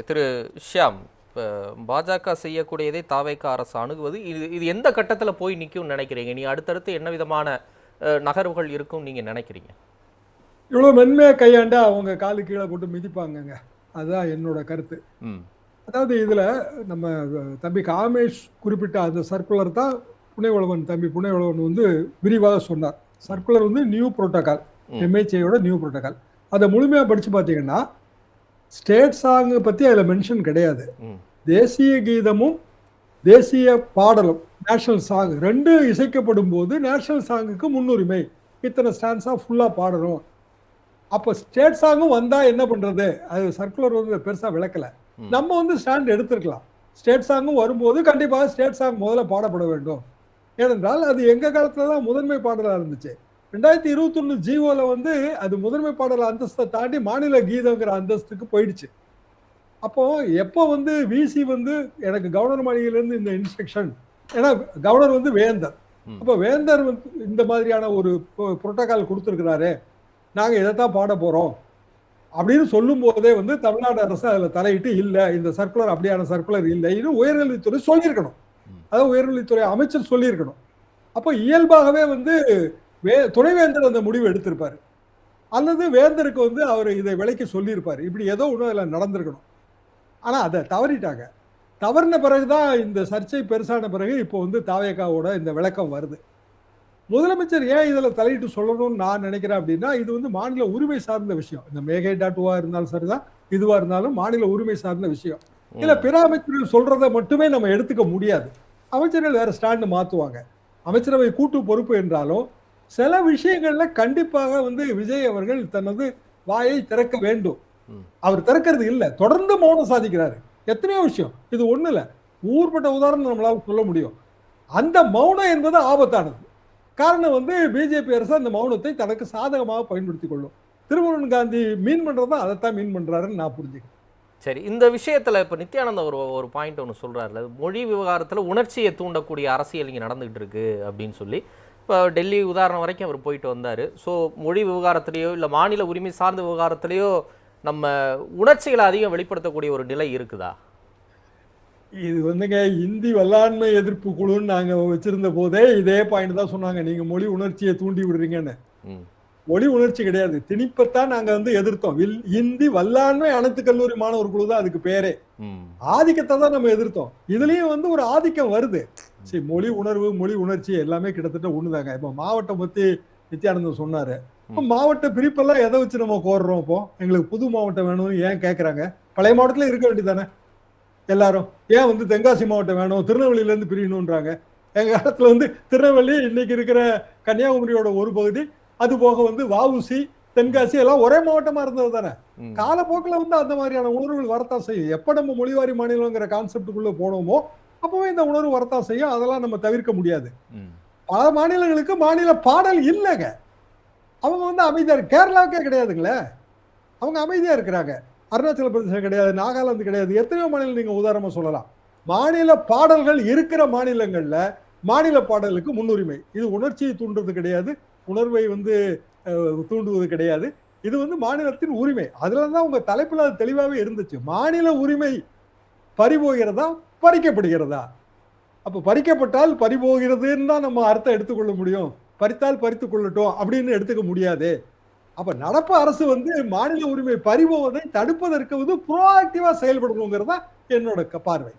திரு ஷியாம், இப்போ பாஜக செய்யக்கூடியதை தாவேக அரசு அணுகுவது இது எந்த கட்டத்தில் போய் நிற்கும்னு நினைக்கிறீங்க? நீ அடுத்தடுத்து என்ன விதமான நகர்வுகள் இருக்கும் நீங்க நினைக்கிறீங்க? இவ்வளோ மென்மையாக கையாண்டா அவங்க காலு கீழே போட்டு மிதிப்பாங்கங்க. அதுதான் என்னோட கருத்து. அதாவது இதில் நம்ம தம்பி காமேஷ் குறிப்பிட்ட அந்த சர்க்குலர் தான் தம்பி புனைவளவன் வந்து விரிவாக சொன்னார். சர்க்குலர் வந்து நியூ புரோட்டோகால், எம்ஹெச்ஏயோட நியூ புரோட்டோகால். அதை முழுமையாக படித்து பார்த்தீங்கன்னா ஸ்டேட் சாங்கு பற்றி அதில் மென்ஷன் கிடையாது. தேசிய கீதமும் தேசிய பாடலும் நேஷனல் சாங் ரெண்டு இசைக்கப்படும் போது நேஷனல் சாங்குக்கு முன்னுரிமை, இத்தனை ஸ்டான்ஸாக ஃபுல்லாக பாடணும். அப்போ ஸ்டேட் சாங்கும் வந்தால் என்ன பண்ணுறது? அது சர்க்குலர் வந்து பெருசாக விளக்கலை. நம்ம வந்து ஸ்டாண்ட் எடுத்துருக்கலாம். ஸ்டேட் சாங்கும் வரும்போது கண்டிப்பாக ஸ்டேட் சாங் முதல்ல பாடப்பட வேண்டும். ஏனென்றால் அது எங்கள் காலத்தில் தான் முதன்மை பாடலாக இருந்துச்சு. 2021 ஜிஓவில் வந்து அது முதன்மை பாடல் அந்தஸ்தை தாண்டி மாநில கீதங்கிற அந்தஸ்துக்கு போயிடுச்சு. அப்போ எப்போ வந்து விசி வந்து எனக்கு கவர்னர் மாளிகையிலேருந்து இந்த இன்ஸ்ட்ரக்ஷன், ஏன்னா கவர்னர் வந்து வேந்தர், அப்போ வேந்தர் வந்து இந்த மாதிரியான ஒரு புரோட்டோகால் கொடுத்துருக்கிறாரு, நாங்கள் இதைத்தான் பாட போகிறோம் அப்படின்னு சொல்லும் போதே வந்து தமிழ்நாடு அரசு அதில் தலையிட்டு இல்லை, இந்த சர்க்குலர் அப்படியான சர்க்குலர் இல்லை, இது உயர்கல்வித்துறை சொல்லியிருக்கணும். அதாவது உயர்கல்வித்துறை அமைச்சர் சொல்லியிருக்கணும். அப்போ இயல்பாகவே வந்து துணைவேந்தர் அந்த முடிவு எடுத்திருப்பாரு, அல்லது வேந்தருக்கு வந்து அவர் இதை விலைக்கு சொல்லியிருப்பார். இப்படி ஏதோ ஒன்று அதில் நடந்திருக்கணும். ஆனால் அதை தவறிட்டாங்க. தவறின பிறகுதான் இந்த சர்ச்சை பெருசான பிறகு இப்போ வந்து தாவேகாவோட இந்த விளக்கம் வருது. முதலமைச்சர் ஏன் இதில் தலையிட்டு சொல்லணும்னு நான் நினைக்கிறேன் அப்படின்னா, இது வந்து மாநில உரிமை சார்ந்த விஷயம். இந்த மேகை.2 இருந்தாலும் சரிதான், இதுவாக இருந்தாலும் மாநில உரிமை சார்ந்த விஷயம். இல்லை பிற அமைச்சர்கள் சொல்றதை மட்டுமே நம்ம எடுத்துக்க முடியாது. அமைச்சர்கள் வேற ஸ்டாண்டு மாற்றுவாங்க. அமைச்சரவை கூட்டு பொறுப்பு என்றாலும் சில விஷயங்கள்ல கண்டிப்பாக வந்து விஜய் அவர்கள் தனது வாயை திறக்க வேண்டும். அவர் திறக்கிறது இல்லை, தொடர்ந்து மௌனம் சாதிக்கிறாரு. எத்தனையோ விஷயம், இது ஒண்ணு இல்ல, ஊர்பட்ட உதாரணம் நம்மளால சொல்ல முடியும். அந்த மௌனம் என்பது ஆபத்தானது. காரணம் வந்து பிஜேபி அரசு அந்த மௌனத்தை தனக்கு சாதகமாக பயன்படுத்திக் கொள்ளும். திருமுருகன் காந்தி மீன் பண்றதா அதைத்தான் மீன் பண்றாருன்னு நான் புரிஞ்சுக்கிறேன். சரி, இந்த விஷயத்துல இப்ப நித்யானந்த ஒரு பாயிண்ட் ஒன்று சொல்றாருல, மொழி விவகாரத்துல உணர்ச்சியை தூண்டக்கூடிய அரசியல் இங்கே நடந்துகிட்டு இருக்கு அப்படின்னு சொல்லி. இப்போ டெல்லி உதாரணம் வரைக்கும் அவர் போயிட்டு வந்தார். ஸோ மொழி விவகாரத்திலேயோ இல்லை மாநில உரிமை சார்ந்த விவகாரத்திலேயோ நம்ம உணர்ச்சிகளை அதிகம் வெளிப்படுத்தக்கூடிய ஒரு நிலை இருக்குதா? இது வந்துங்க இந்தி வல்லாண்மை எதிர்ப்பு குழுன்னு நாங்கள் வச்சிருந்த போதே இதே பாயிண்ட் தான் சொன்னாங்க, நீங்க மொழி உணர்ச்சியை தூண்டி விடுறீங்கன்னு. மொழி உணர்ச்சி கிடையாது, திணிப்பத்தான் நாங்க வந்து எதிர்த்தோம். இந்தி வல்லாண்மை அனைத்து கல்லூரி மாணவர் குழு தான் அதுக்கு பேரே. ஆதிக்கத்தை தான் நம்ம எதிர்த்தோம். இதுலயும் வந்து ஒரு ஆதிக்கம் வருது. சரி, மொழி உணர்வு மொழி உணர்ச்சி எல்லாமே கிட்டத்தட்ட ஒண்ணுதாங்க. இப்போ மாவட்டம் பத்தி நித்யானந்தன் சொன்னாரு. இப்போ மாவட்ட பிரிப்பெல்லாம் எதை வச்சு நம்ம கோர்றோம்? இப்போ எங்களுக்கு புது மாவட்டம் வேணும்னு ஏன் கேட்கறாங்க? பழைய மாவட்டத்துல இருக்க வேண்டியதானே எல்லாரும்? ஏன் வந்து தென்காசி மாவட்டம் வேணும், திருநெல்வேலியில இருந்து பிரியணும்ன்றாங்க? எங்க காலத்துல வந்து திருநெல்வேலி இன்னைக்கு இருக்கிற கன்னியாகுமரியோட ஒரு பகுதி, அது போக வந்து வஉசி தென்காசி எல்லாம் ஒரே மாவட்டமா இருந்தது தானே. காலப்போக்கில் வந்து அந்த மாதிரியான உணர்வுகள் வரத்தான் செய்யும். எப்ப நம்ம மொழிவாரி மாநிலங்கிற கான்செப்டுக்குள்ள போனோமோ அப்பவே இந்த உணர்வு வரத்தான் செய்யும். அதெல்லாம் நம்ம தவிர்க்க முடியாது. பல மாநிலங்களுக்கு மாநில பாடல் இல்லைங்க. அவங்க வந்து அமைதியா இருக்கு. கேரளாவுக்கே கிடையாதுங்களே, அவங்க அமைதியா இருக்கிறாங்க. அருணாச்சல பிரதேசம் கிடையாது, நாகாலாந்து கிடையாது, எத்தனையோ மாநிலம் நீங்க உதாரணமா சொல்லலாம். மாநில பாடல்கள் இருக்கிற மாநிலங்கள்ல மாநில பாடலுக்கு முன்னுரிமை. இது உணர்ச்சியை தூண்டுறது கிடையாது, உணர்வை வந்து தூண்டுவது கிடையாது. இது வந்து மாநிலத்தின் உரிமை. அதுலதான் உங்க தலைப்புல அது தெளிவாகவே இருந்துச்சு. மாநில உரிமை பறிபோகிறதா பறிக்கப்படுகிறதா? அப்ப பறிக்கப்பட்டால் பறிபோகிறதுன்னு தான் நம்ம அர்த்தம் எடுத்துக்கொள்ள முடியும். பறித்தால் பறித்துக் கொள்ளட்டும் அப்படின்னு எடுத்துக்க முடியாது. அப்ப நடப்பு அரசு வந்து மாநில உரிமை பறிபோவதை தடுப்பதற்கு வந்து ப்ரோஆக்டிவா செயல்படணுங்கிறதா என்னோட பார்வை.